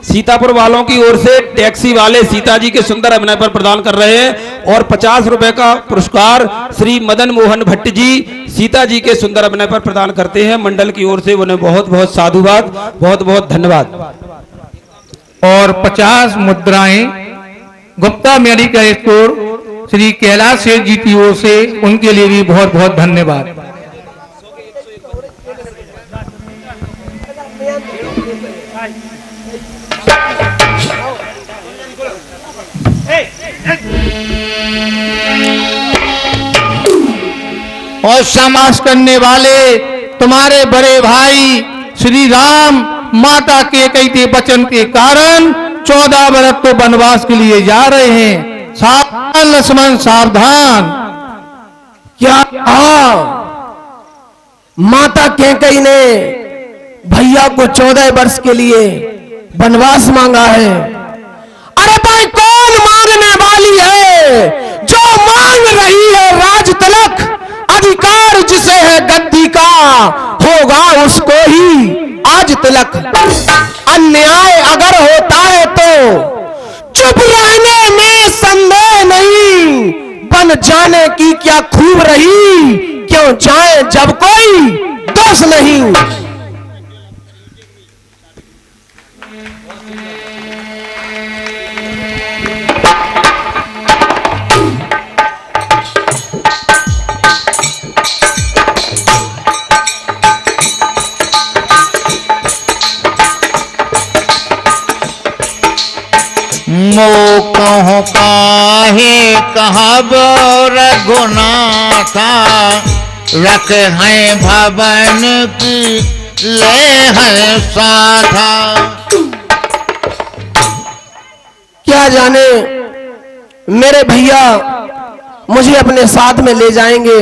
सीतापुर वालों की ओर से टैक्सी वाले सीता जी के सुंदर अभिनय पर प्रदान कर रहे हैं और 50 रुपए का पुरस्कार श्री मदन मोहन भट्ट जी सीता जी के सुंदर अभिनय पर प्रदान करते हैं। मंडल की ओर से उन्हें बहुत बहुत साधुवाद, बहुत बहुत धन्यवाद। और 50 मुद्राएं गुप्ता मेडिकल स्टोर श्री कैलाश सेठ जी की ओर से, उनके लिए भी बहुत बहुत धन्यवाद। और समाज करने वाले तुम्हारे बड़े भाई श्री राम माता के कहते वचन के कारण 14 वर्ष तो वनवास के लिए जा रहे हैं। सावधान लक्ष्मण सावधान। क्या माता कैकेयी ने भैया को 14 वर्ष के लिए वनवास मांगा है? अरे भाई कौन मांगने वाली है? जो मांग रही है राज तिलक, अधिकार जिसे है गद्दी का, होगा उसको ही आज तिलक। अन्याय अगर होता है तो चुप रहने में संदेह नहीं, बन जाने की क्या खूब रही, क्यों जाए जब कोई दोष नहीं। मो कहूँ काहे कहब रघुनाथा, रख हैं भवन की ले हैं साथा। क्या जाने मेरे भैया मुझे अपने साथ में ले जाएंगे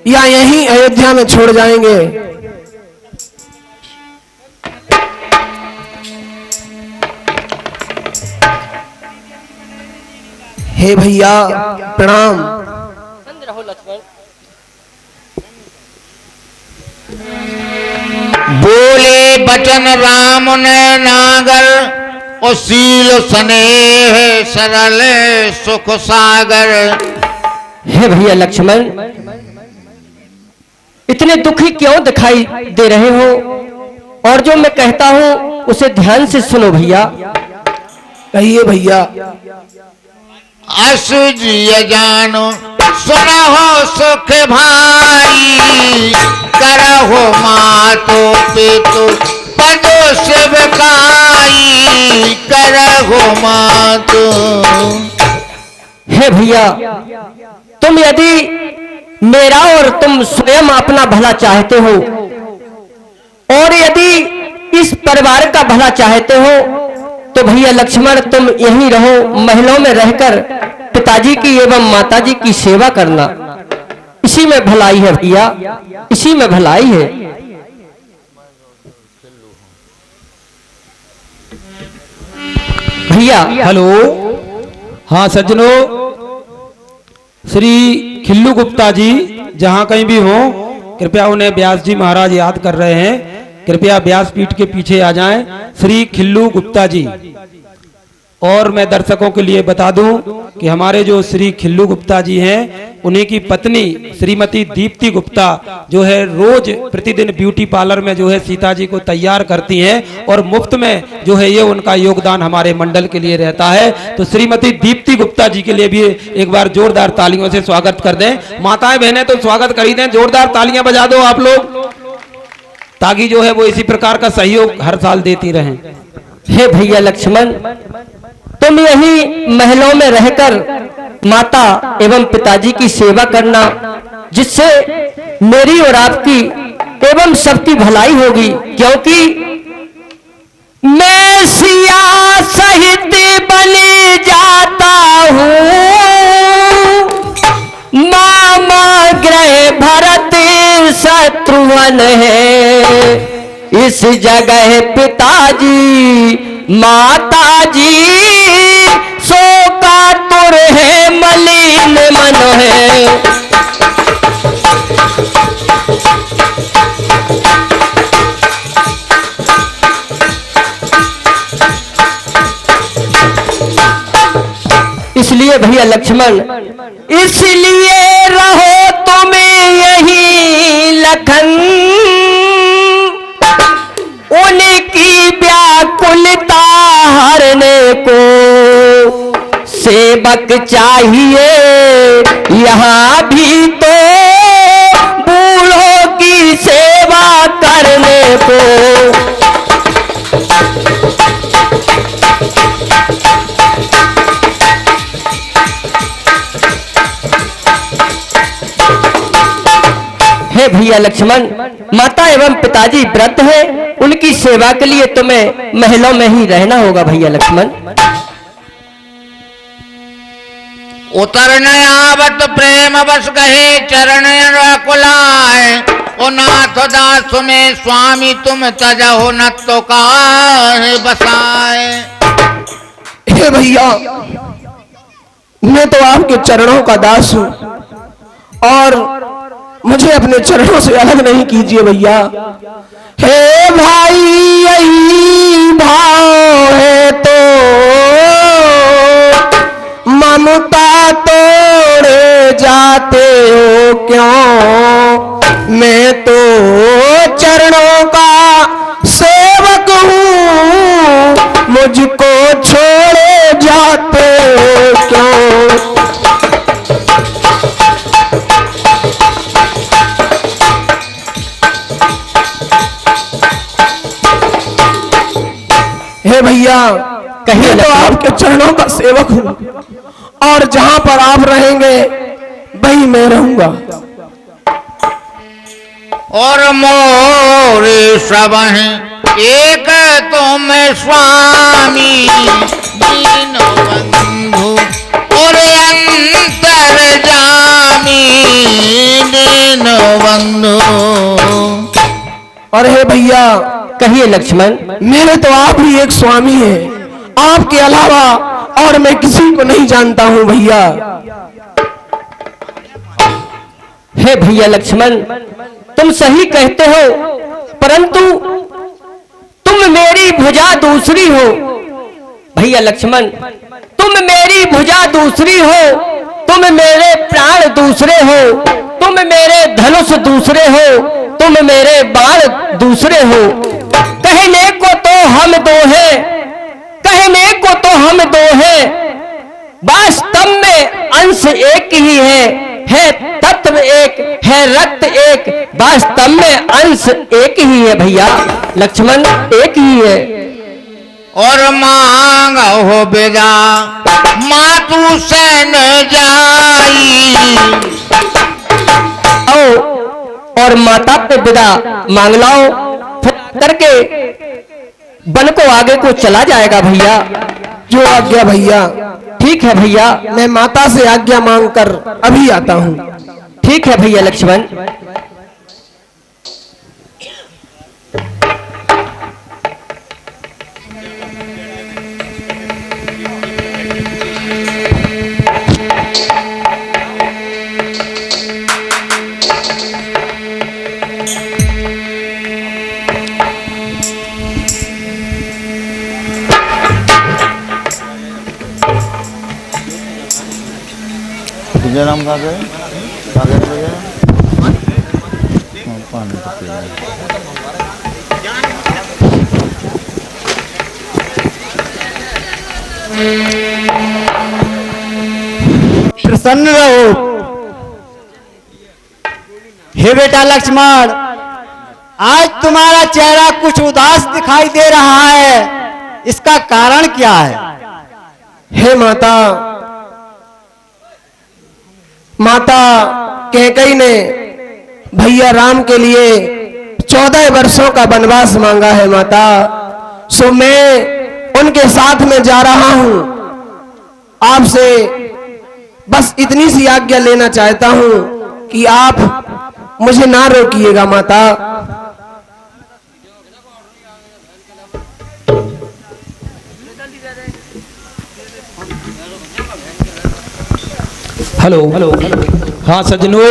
या यहीं अयोध्या में छोड़ जाएंगे। हे भैया प्रणाम। बोले बचन राम ने नागर, और सील स्नेह सरल सुख सागर। हे भैया लक्ष्मण, इतने दुखी क्यों दिखाई दे रहे हो? और जो मैं कहता हूं उसे ध्यान से सुनो भैया। कहिए भैया। असुजिय जानो सुनो सुख भाई, करहो मातो पितु पदो सेवकाई, करहो मातो। हे भैया, तुम यदि मेरा और तुम स्वयं अपना भला चाहते हो और यदि इस परिवार का भला चाहते हो तो भैया लक्ष्मण तुम यहीं रहो, महलों में रहकर पिताजी की एवं माताजी की सेवा करना। इसी में भलाई है भैया, इसी में भलाई है। भैया हेलो, हाँ सज्जनों, श्री खिल्लू गुप्ता जी जहां कहीं भी हो, कृपया उन्हें व्यास जी महाराज याद कर रहे हैं। कृपया व्यासपीठ के पीछे आ जाएं, श्री खिल्लू गुप्ता जी। और मैं दर्शकों के लिए बता दूं कि हमारे जो श्री खिल्लू गुप्ता जी हैं, उन्हीं की पत्नी श्रीमती दीप्ति गुप्ता जो है रोज प्रतिदिन ब्यूटी पार्लर में जो है सीता जी को तैयार करती हैं और मुफ्त में जो है ये उनका योगदान हमारे मंडल के लिए रहता है। तो श्रीमती दीप्ति गुप्ता जी के लिए भी एक बार जोरदार तालियों से स्वागत कर दें। माताएं बहनें तो स्वागत कर ही दें, जोरदार तालियां बजा दो आप लोग, ताकि जो है वो इसी प्रकार का सहयोग हर साल देती रहें। हे भैया लक्ष्मण, तुम यही महलों में रहकर माता एवं पिताजी की सेवा करना, जिससे मेरी और आपकी एवं सबकी भलाई होगी। क्योंकि मैं सिया सहित बन जाता हूँ, मामा ग्रह भरत शत्रुघ्न है, इस जगह पिताजी माताजी शोका तुर है, मलिन मन है। हे भैया लक्ष्मण, इसलिए रहो तुम यही लखन, उनकी व्याकुलता हरने को सेवक चाहिए यहाँ भी तो बूढ़ों की सेवा करने को। हे भैया लक्ष्मण, माता एवं पिताजी व्रत है, उनकी सेवा के लिए तुम्हें महलों में ही रहना होगा भैया लक्ष्मण। उतरन आवत प्रेम बस गहे चरण रकुलाए, ओ नाथ दास में स्वामी तुम तजहो न तो काहे बसाए। हे भैया, मैं तो आपके चरणों का दास हूं और मुझे अपने चरणों से अलग नहीं कीजिए भैया। हे भाई यही भाव है तो ममता तोड़े जाते हो क्यों, मैं तो चरणों का सेवक हूँ, मुझको छोड़े जाते हो क्यों। हे भैया, कहिए तो आपके चरणों का सेवक हूँ और जहां पर आप रहेंगे वहीं मैं रहूंगा। और मोरे सब एक तुम स्वामी, दीन बंधु और अंतर जामी, दीन बंधु। और हे भैया, कहिए लक्ष्मण, मेरे तो आप ही एक स्वामी हैं, आपके अलावा और मैं किसी को नहीं जानता हूं भैया। हे भैया लक्ष्मण, तुम सही कहते हो, परंतु तुम मेरी भुजा दूसरी हो। भैया लक्ष्मण, तुम मेरी भुजा दूसरी हो, तुम मेरे प्राण दूसरे हो, तुम मेरे धनुष दूसरे हो, तुम मेरे बाण दूसरे हो। कहने को तो हम दो हैं, कहने को तो हम दो हैं, वास्तव में अंश एक ही है तत्व एक, है रक्त एक, वास्तव में अंश एक ही है भैया लक्ष्मण, एक ही है। और मांग हो बेदा मातु सन जाई, आओ और माता पे विदा मांग लाओ, फिर करके बन को आगे को चला जाएगा भैया। जो आज्ञा भैया। ठीक है भैया, मैं माता से आज्ञा मांगकर अभी आता हूँ। ठीक है भैया लक्ष्मण। जन्म का गए पानी तो पी रहे। प्रसन्न रहो। हे बेटा लक्ष्मण, आज तुम्हारा चेहरा कुछ उदास दिखाई दे रहा है, इसका कारण क्या है? हे माता, माता कैकेयी ने भैया राम के लिए 14 वर्षों का वनवास मांगा है माता, सो मैं उनके साथ में जा रहा हूं। आपसे बस इतनी सी आज्ञा लेना चाहता हूं कि आप मुझे ना रोकिएगा माता। Hello hello. हाँ सज्जनों,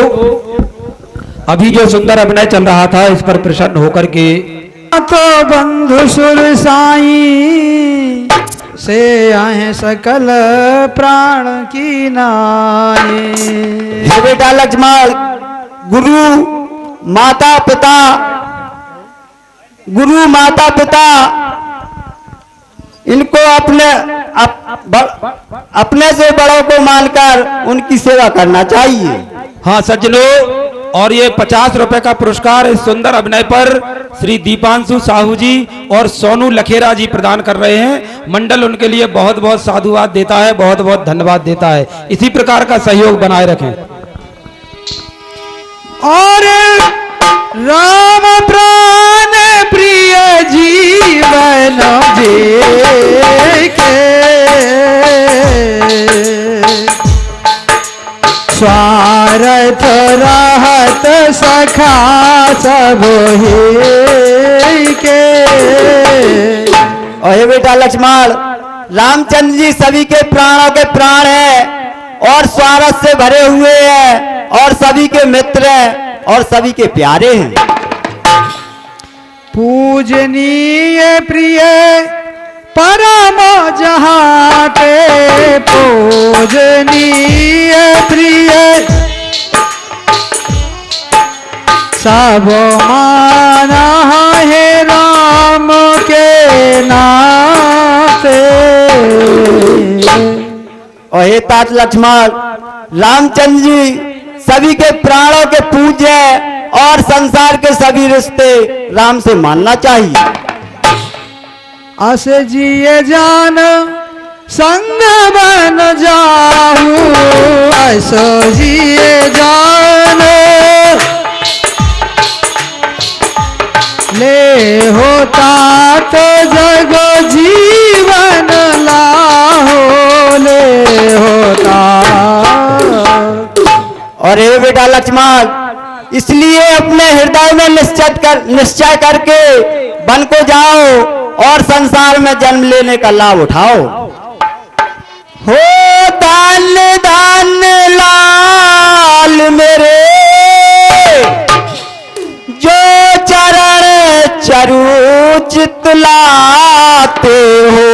अभी जो सुंदर अभिनय चल रहा था इस पर प्रसन्न होकर के तो बंधु सुर साई से आए सकल प्राण की नाए। हे बेटा लक्ष्मण, गुरु माता पिता इनको अपने से बड़ों को मानकर उनकी सेवा करना चाहिए। हाँ सज्जनों, और ये 50 रुपए का पुरस्कार इस सुंदर अभिनय पर श्री दीपांशु साहू जी और सोनू लखेरा जी प्रदान कर रहे हैं। मंडल उनके लिए बहुत बहुत साधुवाद देता है, बहुत बहुत धन्यवाद देता है। इसी प्रकार का सहयोग बनाए रखें। और राम प्राण प्रिय जीवन जी के स्वार्थ रहत सखा सब ही के। और हे बेटा लक्ष्मण, रामचंद्र जी सभी के प्राणों के प्राण हैं और स्वार्थ से भरे हुए हैं और सभी के मित्र हैं और सभी के प्यारे हैं। पूजनीय प्रिय परम जहाँ के पूजनीय प्रिय सब माना है राम के नाते। और हे तात लक्ष्मण, रामचंद्र जी सभी के प्राणों के पूज्य और संसार के सभी रिश्ते राम से मानना चाहिए। अस जिए जान संग बन जाहू, ऐसो जिए जान ले होता तो जगो जीवन लाहो ले होता। और हे बेटा लक्ष्मण, इसलिए अपने हृदय में निश्चय करके वन को जाओ और संसार में जन्म लेने का लाभ उठाओ। हो धन धन लाल मेरे, जो चरण चरु चितलाते हो,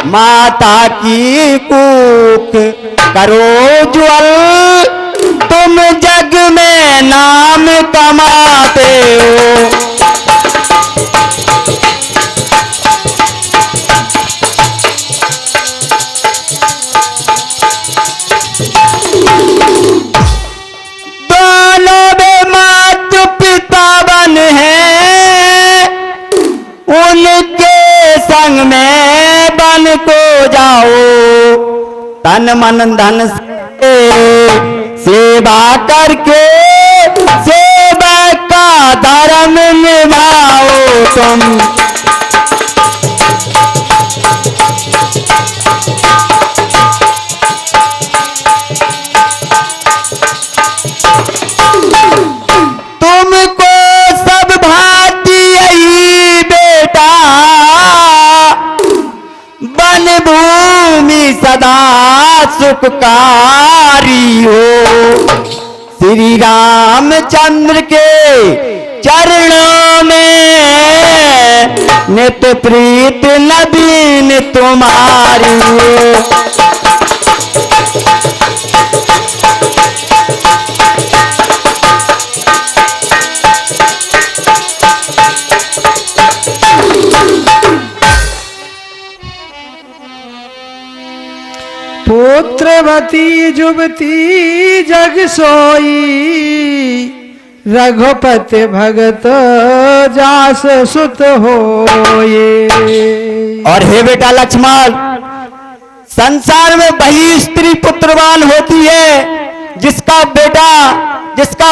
माता की कूख करो ज्वल, तुम जग में नाम कमाते हो। दोनों बेमात पिता बन है, उनके संग में बन को जाओ, तन मन धन से सेवा करके सेवक का धर्म निभाओ तुम। तुमको सब भांति यही बेटा, वन भूमि सदा सुखकारी हो। श्री रामचंद्र के चरणों में नित प्रीत नवीन तुम्हारी हो। पुत्रवती जुबती जग सोई, रघुपति भगत जास सुत होए। और हे बेटा लक्ष्मण, संसार में वही स्त्री पुत्रवान होती है जिसका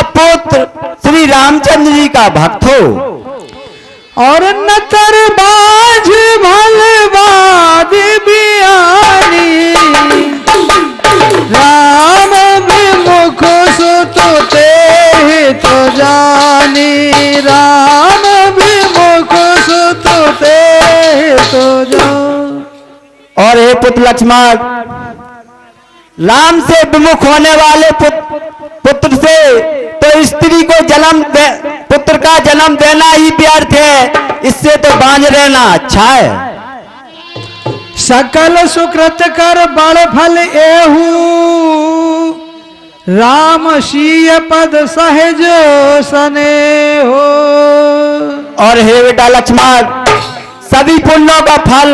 पुत्र श्री रामचंद्र जी का भक्त हो। और नतर बाज भलवाद बियानी, राम विमुख सुत ते तो जानी, राम विमुख सुत ते तो जानी। और हे पुत्र लक्ष्मण, राम से विमुख होने वाले पुत्र से तो स्त्री को पुत्र का जन्म देना ही व्यर्थ है, इससे तो बांझ रहना अच्छा है। सकल सुकृत कर बड़ फल एहू राम सीय पद सहज सने हो। और हे बेटा लक्ष्मण, सभी पुण्यों का फल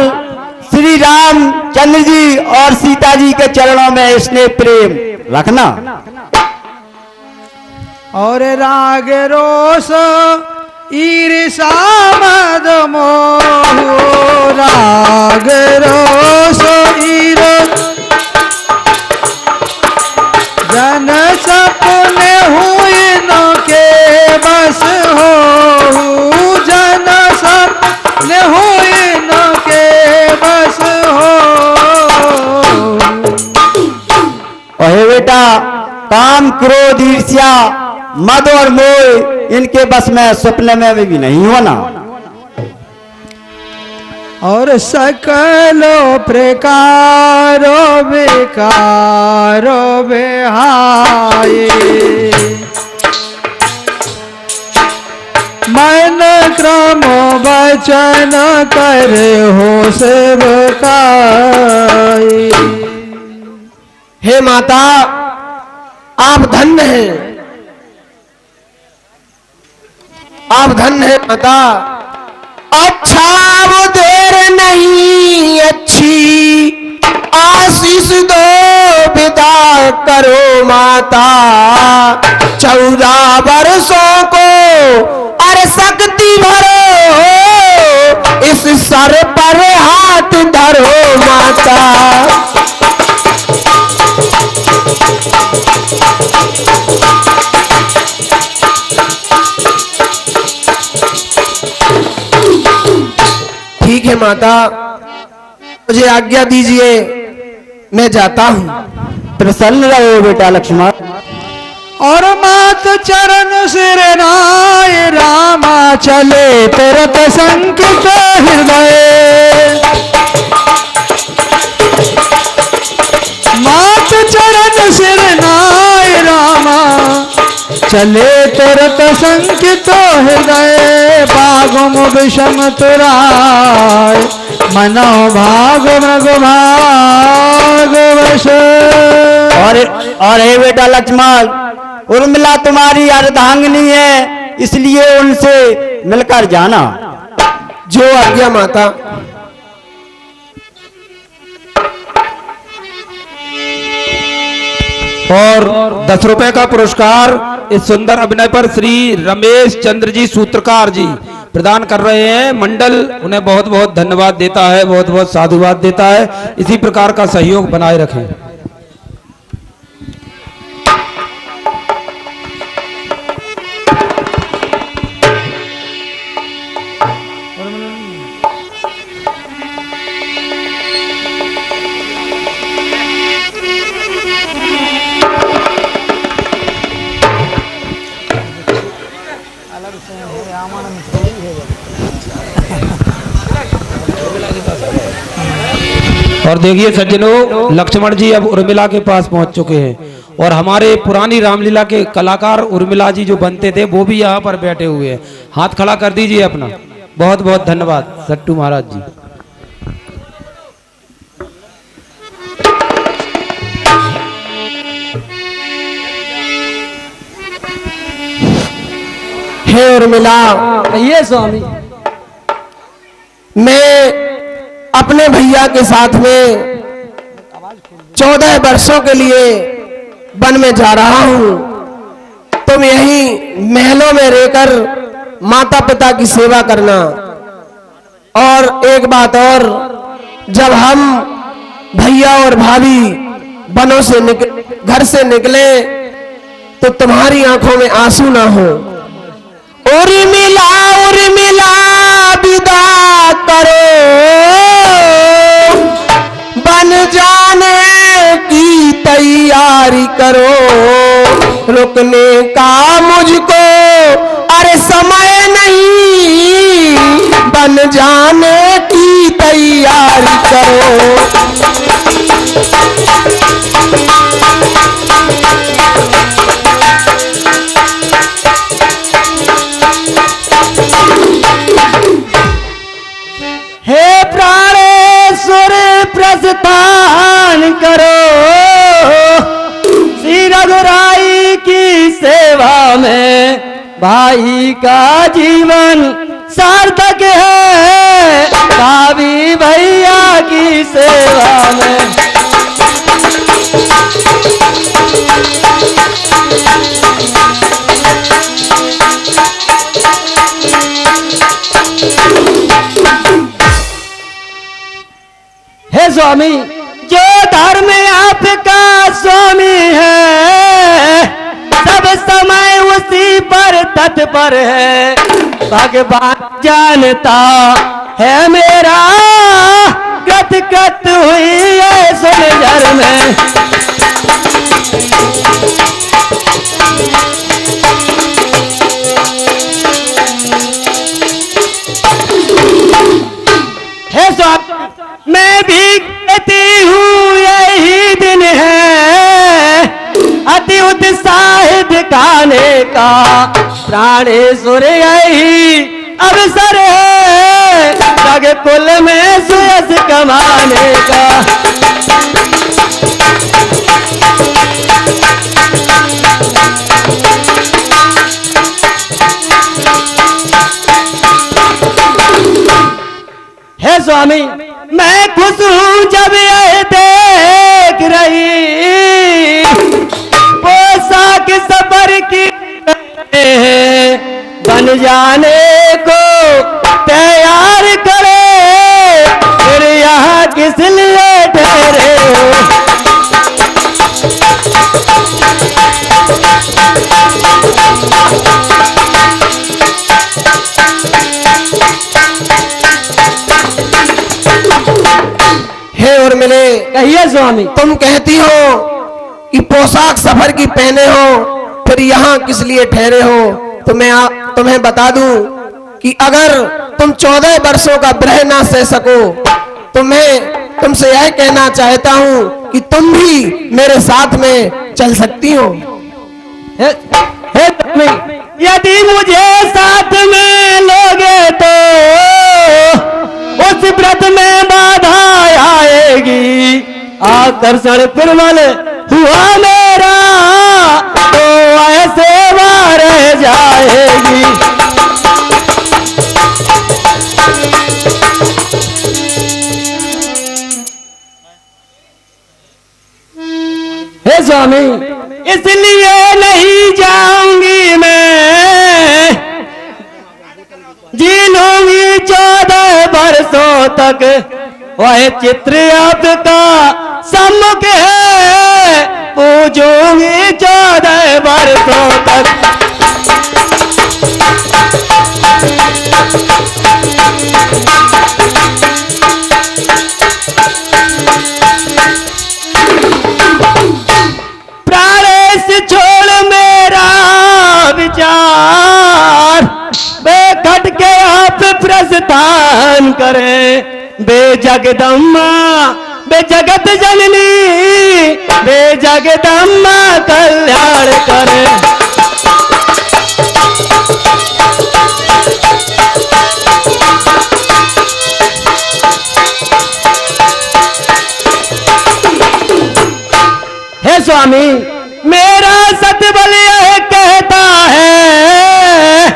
श्री राम चंद्र जी और सीता जी के चरणों में स्नेह प्रेम रखना। और राग रोष ईर्षा मद मोह, राग रोष ईर्षा जन सपने हुए न के बस हो, जन सपने हुए न के बस हो। अहे बेटा, काम क्रोध ईर्ष्या मद और मोह इनके बस में सपने में भी नहीं होना। और सकलो प्रकारो बेकारो बेहाये, मन क्रम वचन कर हो सेवकाई। हे माता, आप धन्य हैं, आप धन्य हैं माता। अच्छा वो देर नहीं अच्छी आशीष दो विदा करो माता। 14 वर्षों को अरे शक्ति भरो, इस सर पर हाथ धरो माता। ठीक है माता, मुझे आज्ञा दीजिए, मैं जाता हूँ। प्रसन्न रहो बेटा लक्ष्मण। और मात चरण सिर नाय रामा, चले तुरत संकित हृदय। मात चरण सिर नाय रामा, चले तुरत संकित हृदय। बागुम विषम तुराय, मनो भाग मृग भाग वश। और हे बेटा लक्ष्मण, उर्मिला तुम्हारी अर्धांगिनी है, इसलिए उनसे मिलकर जाना। जो आज्ञा माता। और 10 रुपए का पुरस्कार इस सुंदर अभिनय पर श्री रमेश चंद्र जी सूत्रकार जी प्रदान कर रहे हैं। मंडल उन्हें बहुत बहुत धन्यवाद देता है, बहुत बहुत साधुवाद देता है। इसी प्रकार का सहयोग बनाए रखें। और देखिए सज्जनों, लक्ष्मण जी अब उर्मिला के पास पहुंच चुके हैं और हमारे पुरानी रामलीला के कलाकार उर्मिला जी जो बनते थे वो भी यहाँ पर बैठे हुए हैं। हाथ खड़ा कर दीजिए अपना। बहुत बहुत धन्यवाद सट्टू महाराज जी। हे उर्मिला, ये स्वामी, मैं अपने भैया के साथ में 14 वर्षों के लिए वन में जा रहा हूं। तुम यहीं महलों में रहकर माता पिता की सेवा करना। और एक बात और, जब हम भैया और भाभी वनों से घर से निकले तो तुम्हारी आंखों में आंसू ना हो। उर्मिला उर्मिला विदा करो, बन जाने की तैयारी करो। रुकने का मुझको अरे समय नहीं, बन जाने की तैयारी करो। हे प्राणेश्वर में भाई का जीवन सार्थक है, भाभी भैया की सेवा में। हे स्वामी, जो धर्म आपका स्वामी है, सब समय उसी पर तत्पर है। भगवान जानता है मेरा गत गत हुई है सुनझर में। हे स्वामी, मैं भी कहती हूँ यही दिन है अति उत्साह दिखाने का, प्राणेश्वर यही अवसर है जग कुल में सुयश कमाने का। हे स्वामी, मैं खुश हूँ जब यह देख रही पोशाक सफर की बन जाने को तैयार करे, फिर यहाँ किस लिए ठहरे हो। हे और मिले, कहिए स्वामी। तुम कहती हो कि पोशाक सफर की पहने हो, फिर यहाँ किस लिए ठहरे हो। तो मैं तुम्हें बता दूं कि अगर तुम 14 वर्षों का विरह ना सह सको तो मैं तुमसे यह कहना चाहता हूँ कि तुम भी मेरे साथ में चल सकती हो। हे स्वामी, यदि मुझे साथ में लोगे तो उस व्रत में बाधा आएगी, आकर्षण प्रबल हुआ मेरा तो ऐसे रह जाएगी। हे स्वामी, इसलिए नहीं जाऊंगी मैं, जी लूंगी 14 वर्षों तक वह चित्र आपका सम्मुख है, पूजूंगी 14 वर्षों तक। प्राणेश छोड़ मेरा विचार, बेखट के आप प्रस्थान करें। बे जगदम्मा बे जगत जननी, बे जगदम्मा कल्याण करें। हे स्वामी, मेरा सतबल यह कहता है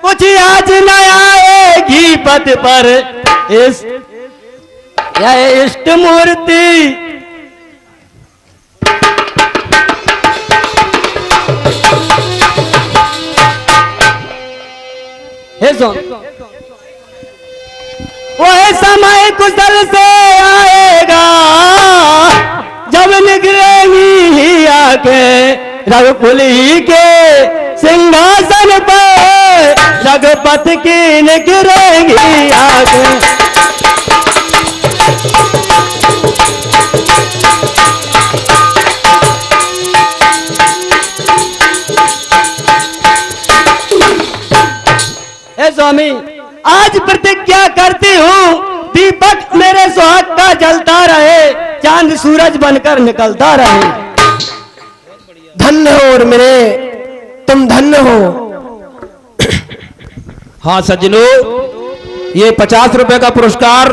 कुछ आज न आएगी पद पर इस यह इष्ट मूर्ति। हे स्वामी, वह समय कुशल से आएगा जब निकलेंगी ही आंखें रघुकुली के सिंहासन पर, रघुपति की निकलेंगी आंखें। हे स्वामी, आज प्रतिज्ञा करती हूँ दीपक मेरे सुहाग का जलता रहे, चांद सूरज बनकर निकलता रहे। धन्य हो और मेरे, तुम धन्य हो। हाँ सज्जनों, ये 50 रुपए का पुरस्कार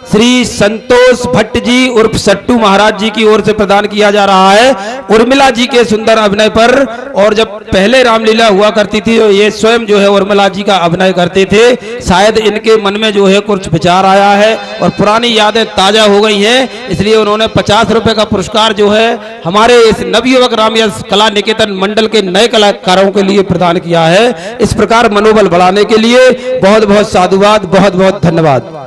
श्री संतोष भट्ट जी उर्फ सट्टू महाराज जी की ओर से प्रदान किया जा रहा है उर्मिला जी के सुंदर अभिनय पर। और जब पहले रामलीला हुआ करती थी ये स्वयं जो है उर्मिला जी का अभिनय करते थे। शायद इनके मन में जो है कुछ विचार आया है और पुरानी यादें ताजा हो गई हैं, इसलिए उन्होंने 50 रुपए का पुरस्कार जो है हमारे इस नवयुवक रामयश कला निकेतन मंडल के नए कलाकारों के लिए प्रदान किया है। इस प्रकार मनोबल बढ़ाने के लिए बहुत बहुत साधुवाद, बहुत बहुत धन्यवाद।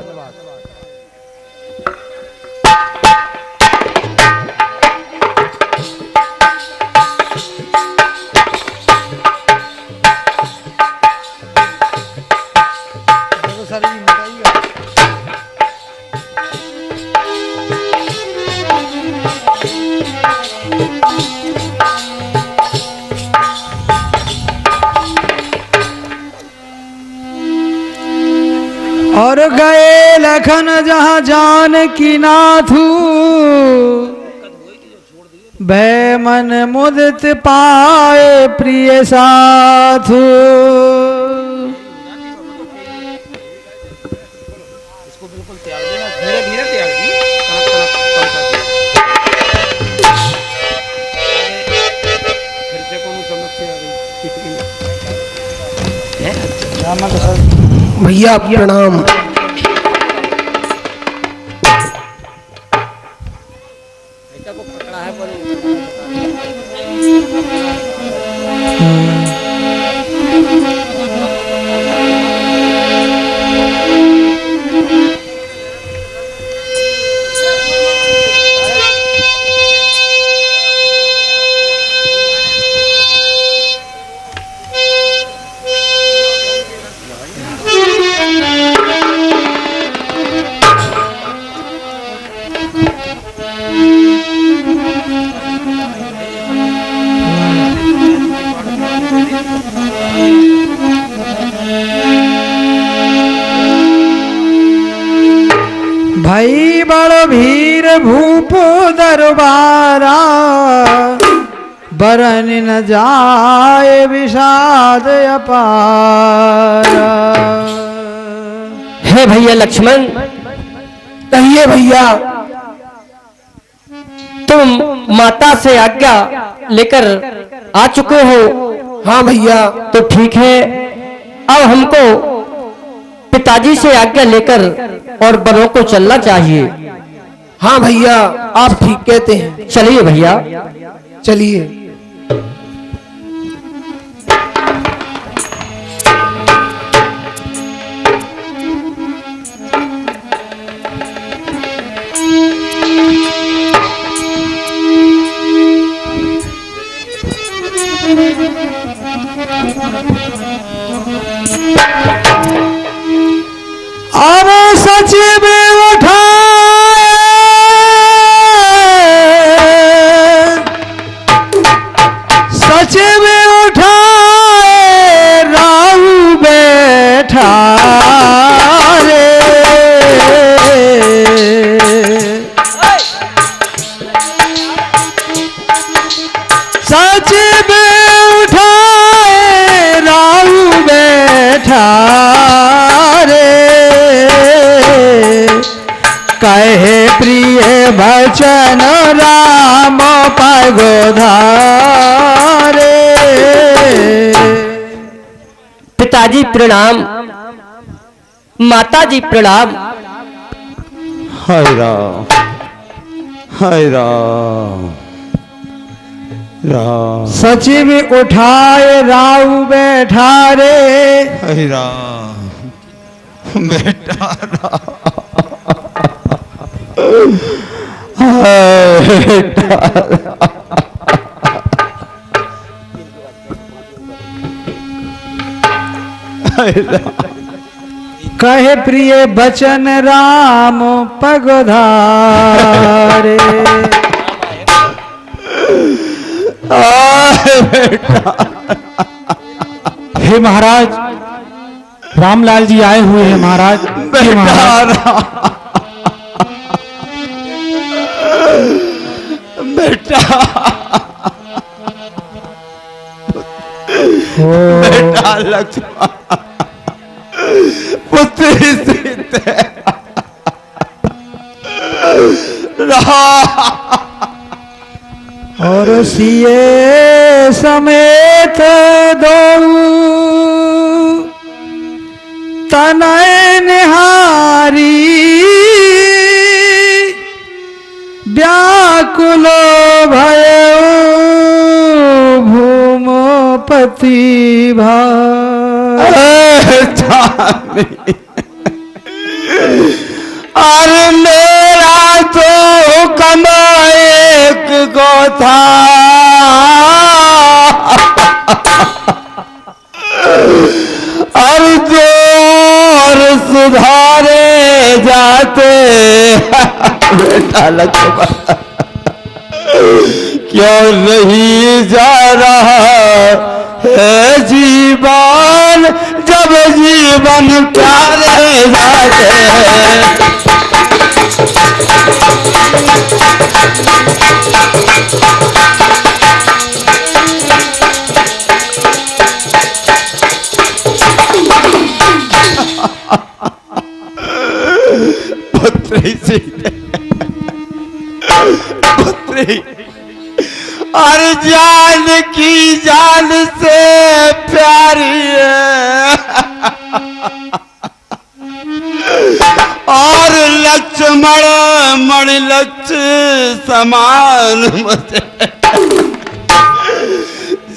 और गए लखन जहाँ जानकी नाथू, भय मन मुदित पाए प्रिय साथू। भैया प्रणाम। भाई बड़ भीर भूप दरबारा, बरन न जाए विषाद अपारा। हे भैया लक्ष्मण, कहिए भैया। तुम माता से आज्ञा लेकर आ चुके हो। हाँ भैया। तो ठीक है, अब हमको पिताजी से आज्ञा लेकर और बड़ों को चलना चाहिए। हाँ भैया, आप ठीक कहते हैं। चलिए भैया, चलिए। अब सच में उठाए सच में उठाए राहु बैठा रे। सच में उठाए राहु बैठा रे। कहे प्रिय बचन राम पगोधारे। पिताजी प्रणाम, माताजी प्रणाम। हाय राम, हाय राम, राम, सच में उठाए राहु बैठा रे। हाय राम, बेटा राम, हाय बेटा राम। कहे प्रिय बचन राम पगधारे। हे महाराज, रामलाल जी आए हुए हैं महाराज। हे महाराज, बेटा बेटा लक्ष्मण पुत्री सीते। और सिए समेत दो तनय निहारी व्याकुलो भयो भूमपति अरे मेरा तो हुक्म एक को था, और जो और सुधारे जाते बेटा लक्ष्मण क्यों नहीं जा रहा है जीवन, जब जीवन प्यारे जाते पुत्री और जान की जान से प्यारी है, और लक्ष्मण मणि लक्ष्य समान मुझे,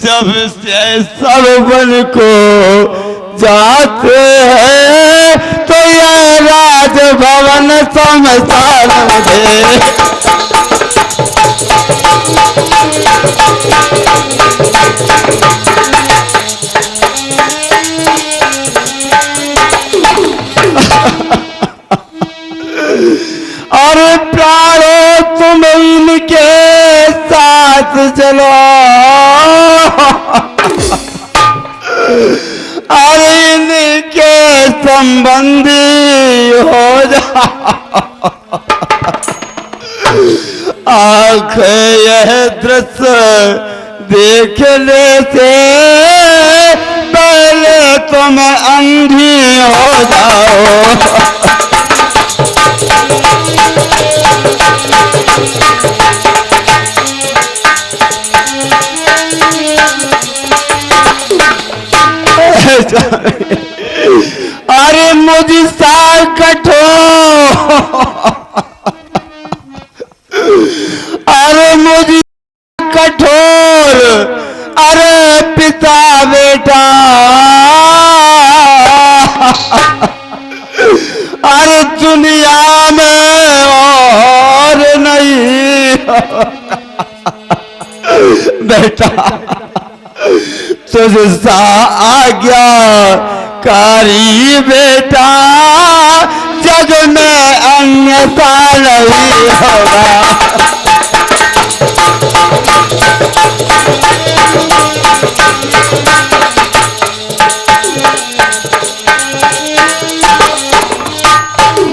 जब से सब बन को जाते हैं तो यह राजभवन समसान मुझे। और प्राणों तुम इनके साथ चलो, और इनके संबंधी हो जाओ। आँख यह दृश्य देखने से पहले तुम अंधी हो जाओ। अरे मुझसा कठोर, अरे मुझ कठोर, अरे पिता बेटा, अरे दुनिया में और नहीं बेटा, तुझसा आज्ञा कारी बेटा, जग में अन्यथा नहीं होगा।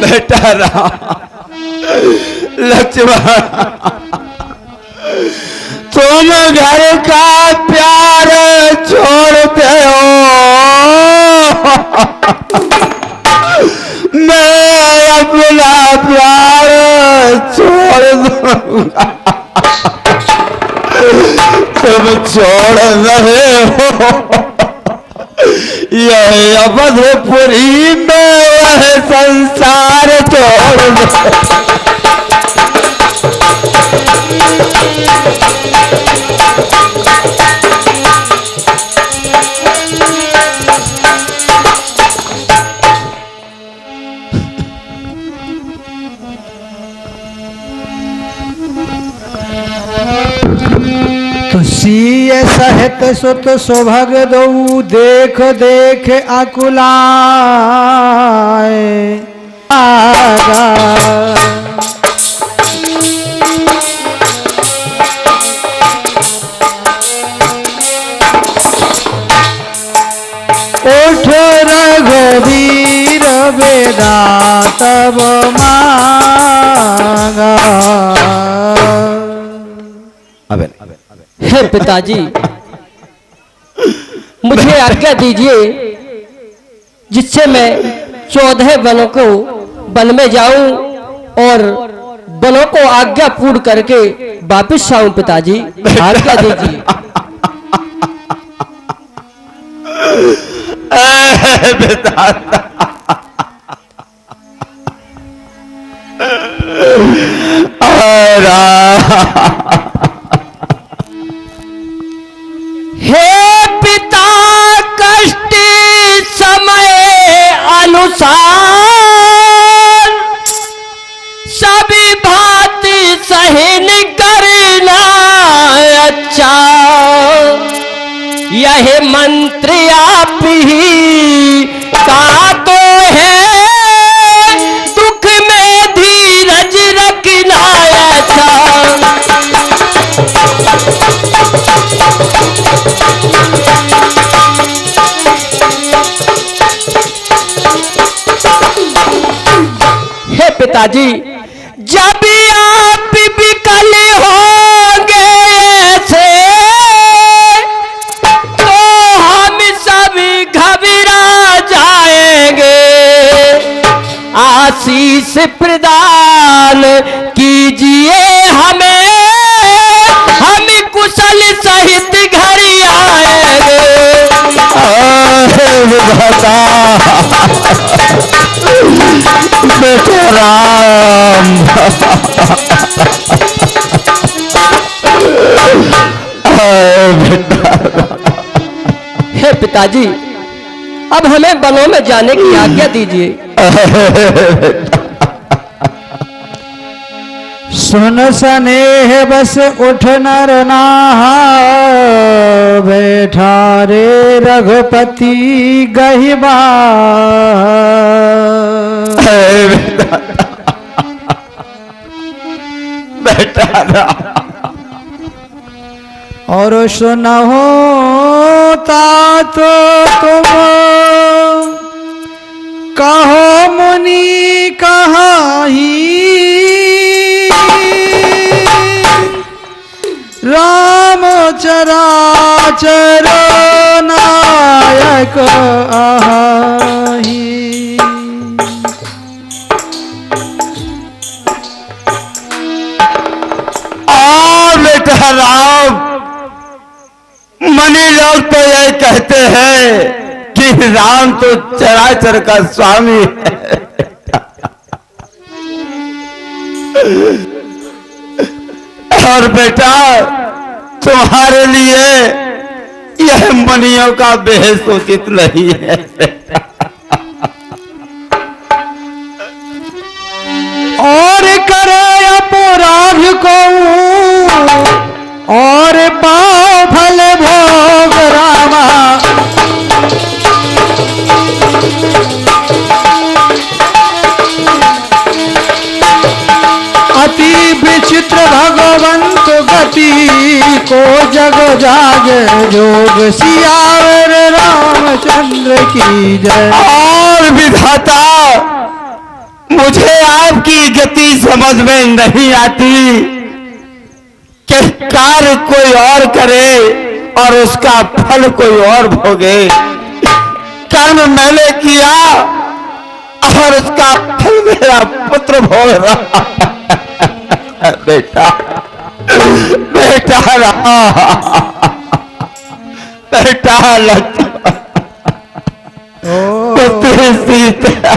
बेटा राम लक्ष्मण, तुम घर का प्यार छोड़ते हो, मैं अपना प्यार छोड़ दूंगा। तुम छोड़ रहे हो यह अवधपुरी में, वह संसार छोड़ दो। तुसिए सहित सुत सुभग दऊ, देख देख अकुलाए आगा। उठ रघुवीर बेदा तब मांगा। हे पिताजी, मुझे आज्ञा दीजिए जिससे मैं 14 वनों को वन में जाऊं और बनों को आज्ञा पूर्ण करके वापिस आऊं पिताजी, आज्ञा दीजिए। हे पिता कष्ट समय अनुसार सभी भांति सहन करना अच्छा, यह मंत्र आप ही का तो है, दुख में धीरज रखना अच्छा। हे पिताजी, जब आप विकल होंगे ऐसे तो हम सभी घबरा जाएंगे, आशीष प्रदान कीजिए हमें, हम कुशल सहित घर आएंगे। बेटा राम, हे पिताजी, अब हमें बनों में जाने की आज्ञा दीजिए। सुन स्नेह बस उठ नर नाहा, बैठा रे रघुपति गहिबा। बेटा और सुनहो तात तुम कहो मुनि कहाही, राम चराचर नायक आही। बेटा राम, मनी लोग तो यही कहते हैं कि राम तो चराचर का स्वामी है। और बेटा तुम्हारे लिए यह मनियों का बेहद उचित नहीं है। और करे अपराध को और पाओ फल भोग रामा, अति विचित्र भगवंत गति को जग जाग जोग सियावर रामचंद्र की जय। और विधाता, मुझे आपकी गति समझ में नहीं आती कि कार्य कोई और करे और उसका फल कोई और भोगे। कर्म मैंने किया और उसका फल मेरा पुत्र भोग रहा है। बेटा बेटा रहा, बेटा लक्ष्मण, पुत्र सीता।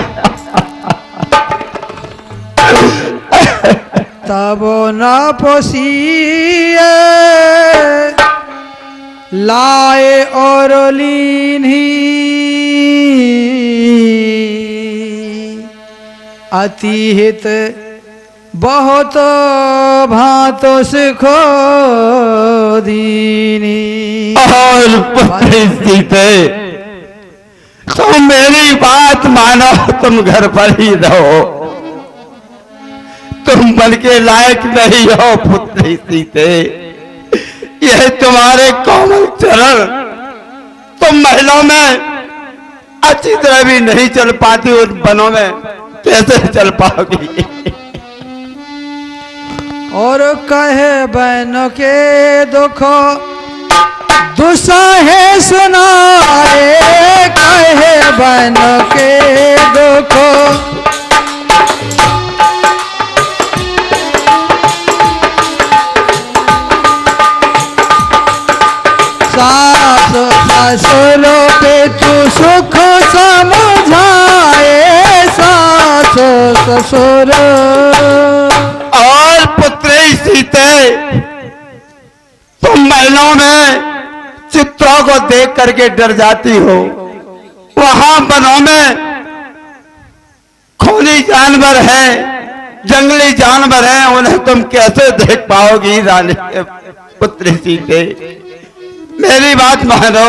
तब न पोसिए लाए और लीन्ही, अतिहित बहुत भांतो सुखो दीनी। और पुत्र सीते, तुम मेरी बात मानो, तुम घर पर ही रहो। तुम बन के लायक नहीं हो पुत्र सीते। यह तुम्हारे कोमल चरण, तुम महिलाओं में अच्छी तरह भी नहीं चल पाती, उन बनों में कैसे चल पाओगी। और कहे बहनों के दुख दुसहे सुनाए, कहे बहनों के दुख ससुरों पे तू सुख समझाए सास ससुर। और पुत्री सीते, तुम महलों में चित्रों को देख करके डर जाती हो, वहां वनों में खूनी जानवर हैं, जंगली जानवर हैं, उन्हें तुम कैसे देख पाओगी रानी पुत्री सीते? मेरी बात मानो,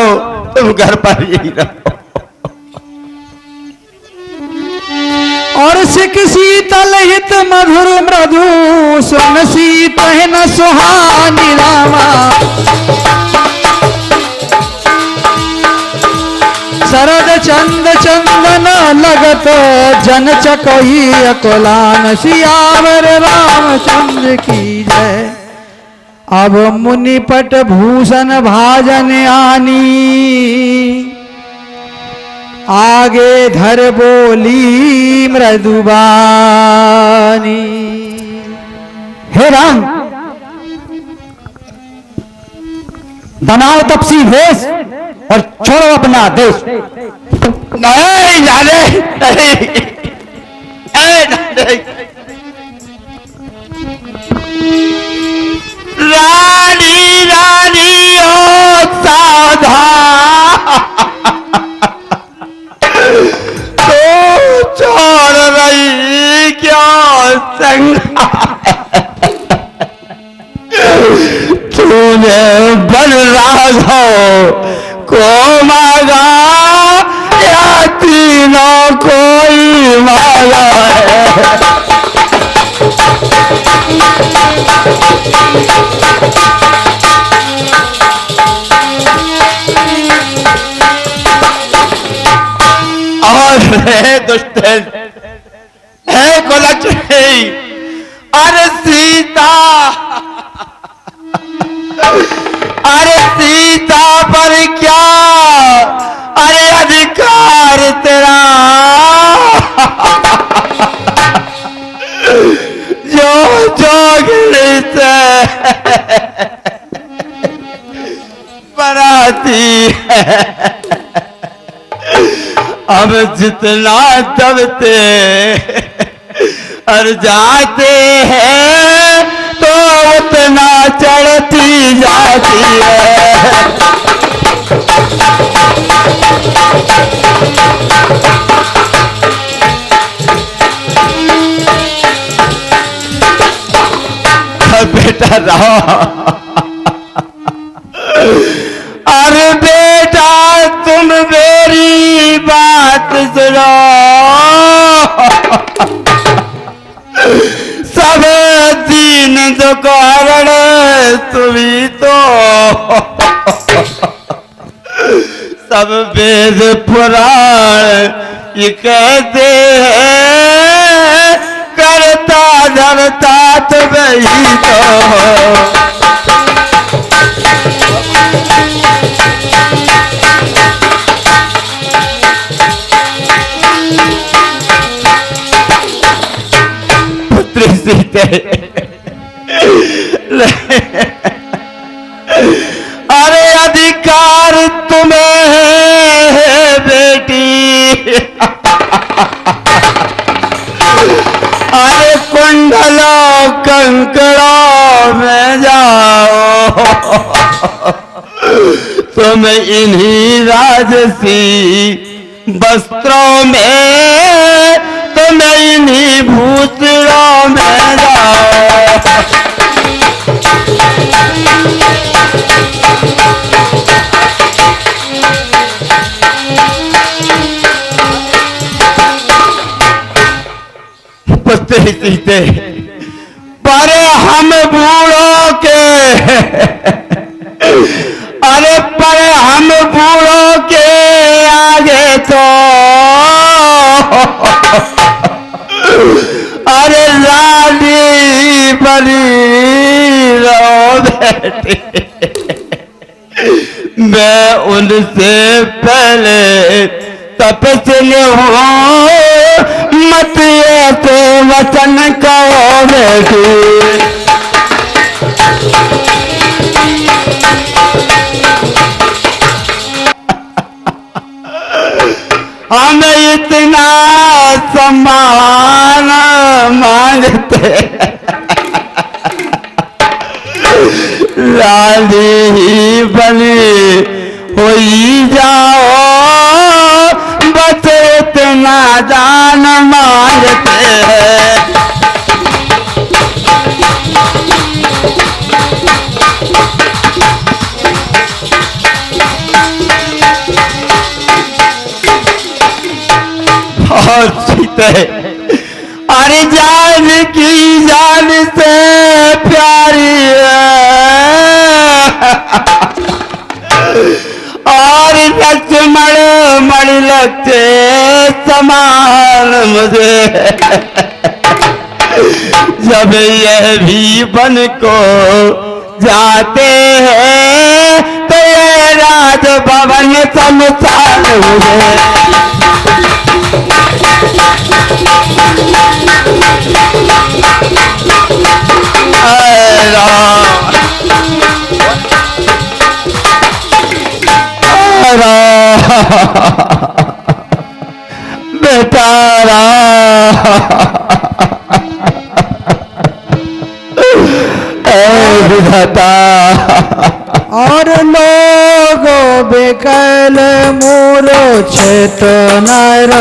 तुम घर पर ही रहो। और सिख शीतल हित मधुर मृदु सुन सीत न सुहानी रामा। शरद चंद चंदन लगत जन चकोई अकुलान सियावर रामचंद्र की जय। अब मुनिपट भूषण भाजन आनी आगे धर बोली मृदुबानी। हे राम, बनाओ तपसी वेश और छोड़ो अपना देश। नहीं जाने, नहीं, नहीं। रानी रानी ओ सावधान, तो छोड़ रही क्यों संग? तूने बन राघव को मांगा या तीनों कोई मांगा है? और है दुष्ट है कुलच्छी, अरे सीता, अरे सीता पर क्या अरे अधिकार तेरा जो जोगनी से बनाती है। अब जितना दबते और जाते हैं तो उतना चढ़ती जाती है। बेटा रहो, अरे बेटा तुम मेरी बात सुनो, सब दीन जो कारण तुम्ही तो सब वेद पुराण ये कहते हैं करता धरता तुम्ही तो। पुत्री सीते, अरे अधिकार तुम्हें है बेटी, अरे कुंडलों कंकड़ों में जाओ, तुम इन्हीं राजसी वस्त्रों में, तुम इन्हीं भूषणों में जाओ। पुत्री सीते, पर हम बूढ़ों के, अरे पर हम बूढ़ों के आगे तो अरे लाली बनी रहो बेटी, मैं उनसे पहले तपस्या हूँ, मत ऐसे वचन कहो बेटी। सम्मान मांगते लाली ही बनी होई जाओ बस इतना दान मांगते हैं। और सीते अरे जान की जान से प्यारी है और लक्ष्मण मण लगते समान मुझे जब यह भी बन को जाते हैं तो ये राज भवन समसान मुझे बेचारा विधाता और लोगो बेकल मोरो छेत नर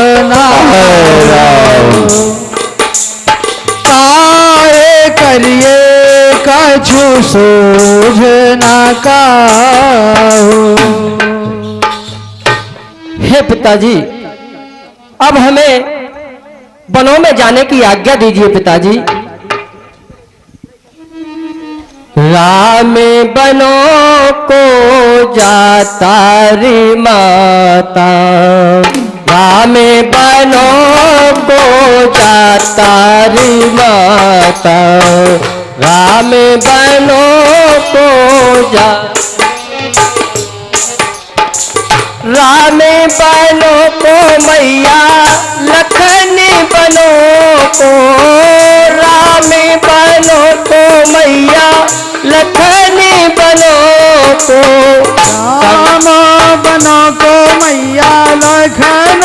काहे करिए कछु सूझ न काहू। हे पिताजी, अब हमें वनों में जाने की आज्ञा दीजिए पिताजी। राम बनों को जाता रे माता, राम बनों को जाता रे माता, राम बनों को जा राम बनों को मैया लखन बनों को, राम बनों को मैया लखन बनों को, राम बनो को मैया लखन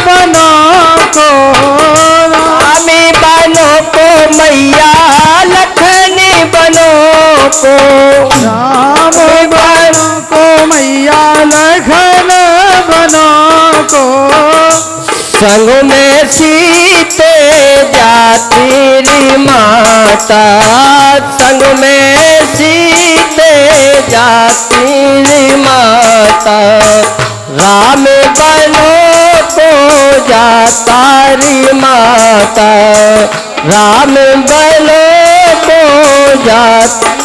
बनो को, राम बनों को मैया लखन बनों को, राम बनो को मैया लखन बनो को, संग में सीते जाती री माता, संग में सीते जाती री माता, राम बनों को जाता री माता, राम बनों को जाता।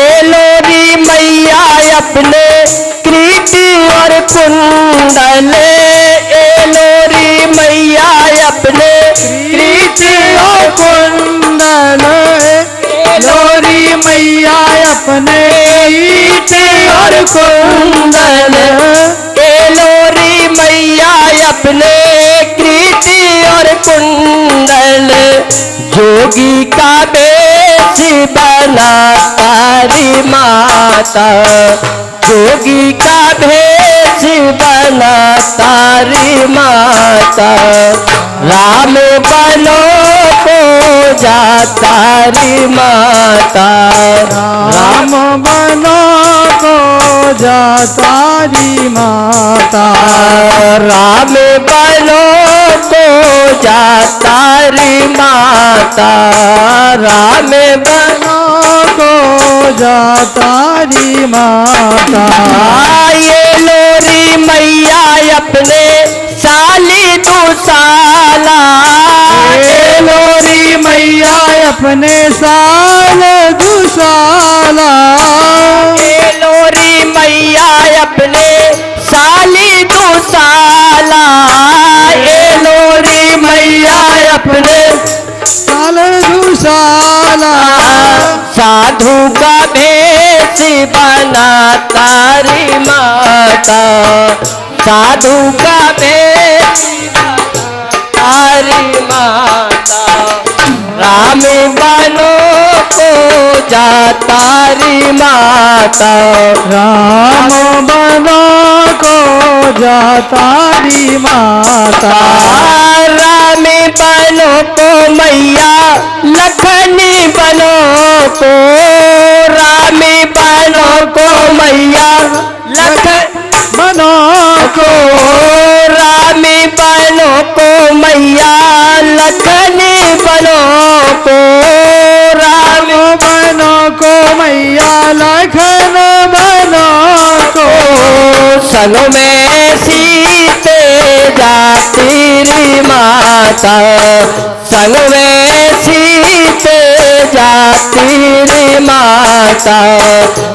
एलोरी मैया अपने कृति और कुंडल, एलोरी मैया अपने कृति और कुंडल, लोरी मैया अपने कृति और कुंडल, एलोरी मैया अपने कृति और कुंडल, जोगी का बेच बना तारी माता, जोगी का भेष बना तारी माता, राम बनों को जाता री माता, राम बनो को जाता री माता, राम बनों को जाता री माता, राम बनों को जाता री माता। ये लोरी मैया अपने साली दुसाला, ये लोरी मैया अपने साल दुसाला, ये लोरी मैया अपने साली दुसाला, ये लोरी मैया अपने साल दुसाला, साधु का भेष बना तारी माता, साधु का भेष तारी माता, राम बनों को जा तारी माता। राम बनो को जा तारी माता। रामी बनो को मैया लखनी बनो को। रामी बनो को मैया बनो को। रामी बनो को मैया लखनी बनो को। रामी बनो को मैया लखन बनो को। संग में सीते जाती री माता। संग में सीते जाती री माता।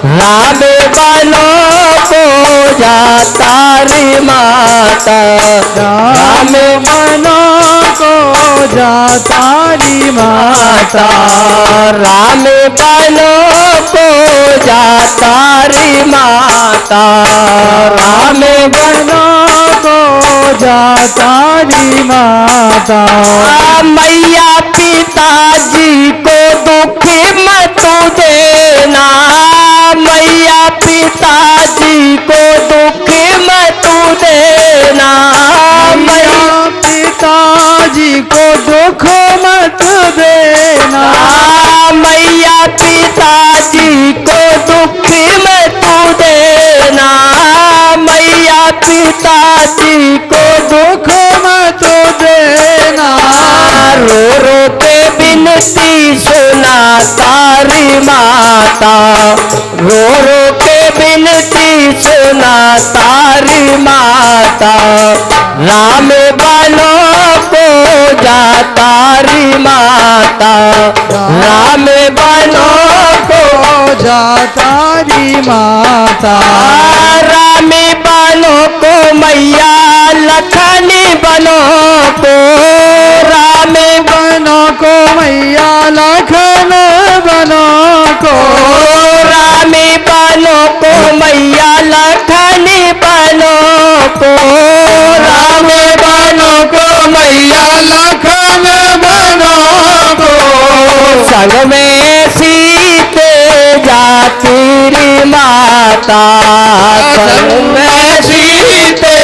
राम बनो को जाता री माता। राम बनो को जा तारी माता। राम बनो को जाता री माता। राम बनो को जा तारी माता। मैया पिताजी को दुख मत देना। मैया पिताजी को दुख मत देना। मैया पिताजी को दुख मत देना। मैया पिताजी को दुख मत देना। मैया पिताजी को दुख मत देना। रो रो के बिनती सुना तारी माता। रो रो के बिनती सुना तारी माता। राम बनो को जा तारी माता। राम बनो को जा तारी माता। राम बनो को मैया लखनी बनो को। राम बनो को मैया लखन बनो को। राम बनो को मैया लखनी बनो को। राम बनो को मैया लखन बनो को। संग में सीते जाती री माता। संग में सीते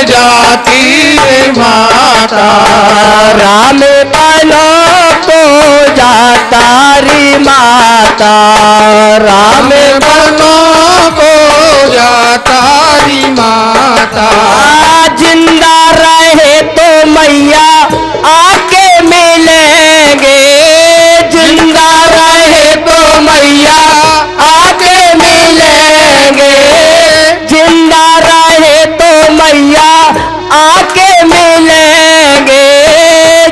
जाती रे माता। राम बनो को जाता री माता। राम बनो को जा तारी माता। जिंदा रहे तो मैया आके मिलेंगे। जिंदा रहे तो मैया आके मिलेंगे। जिंदा रहे तो मैया आके मिलेंगे।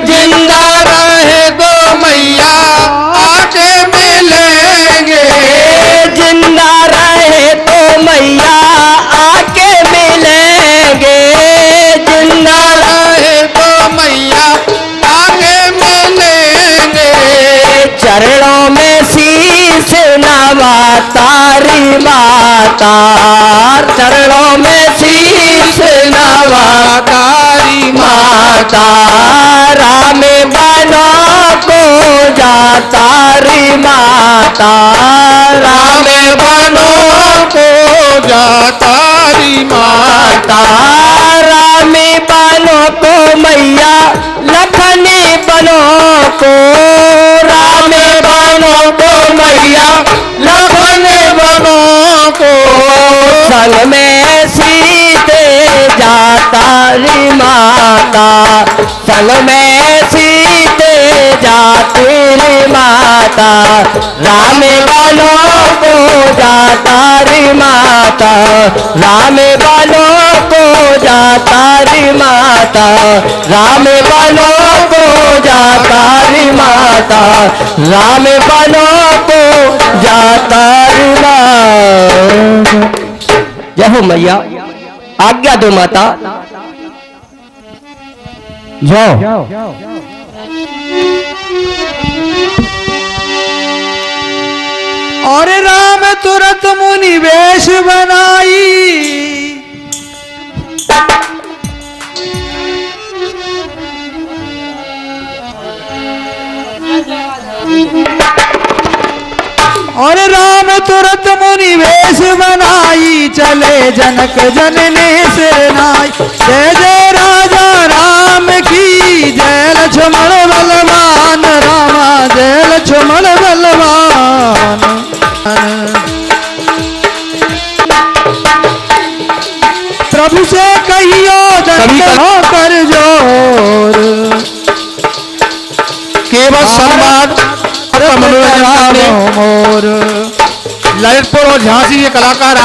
जिंदा रहे तो मैया आके मिलेंगे। जिंदा रहे तो मैया आके मिलेंगे। जिंदा रहे तो मैया आके मिलेंगे। चरणों में शीश नवा तारी माता। चरणों में शीश नवा तारी माता। राम बनो को जा तारी माता। राम बनो को जा तारी माता। राम बनो को मैया लखनी बनो को। राम बनो को मैया लखनी बनो को। संग में सीते जाता री माता। संग में सीते जाती री माता। राम बनो को जाता री माता। राम बनो को जाता री माता। राम बनो को जाता री माता। राम बनो को जाता री माता। जय हो मैया, आज्ञा दो माता। जाओ। और राम तुरंत मुनि वेश बनाई। और राम तुरंत मुनि वेश बनाई, चले जनक जननी सिरनाई। जय जय राजा राम की, जय लक्ष्मण बलवान रामा, जय लक्ष्मण बलवान। प्रभु से कहियो दंड कर जोर, केवल संवाद मनोरंजन मोर। ललितपुर और झांसी के कलाकार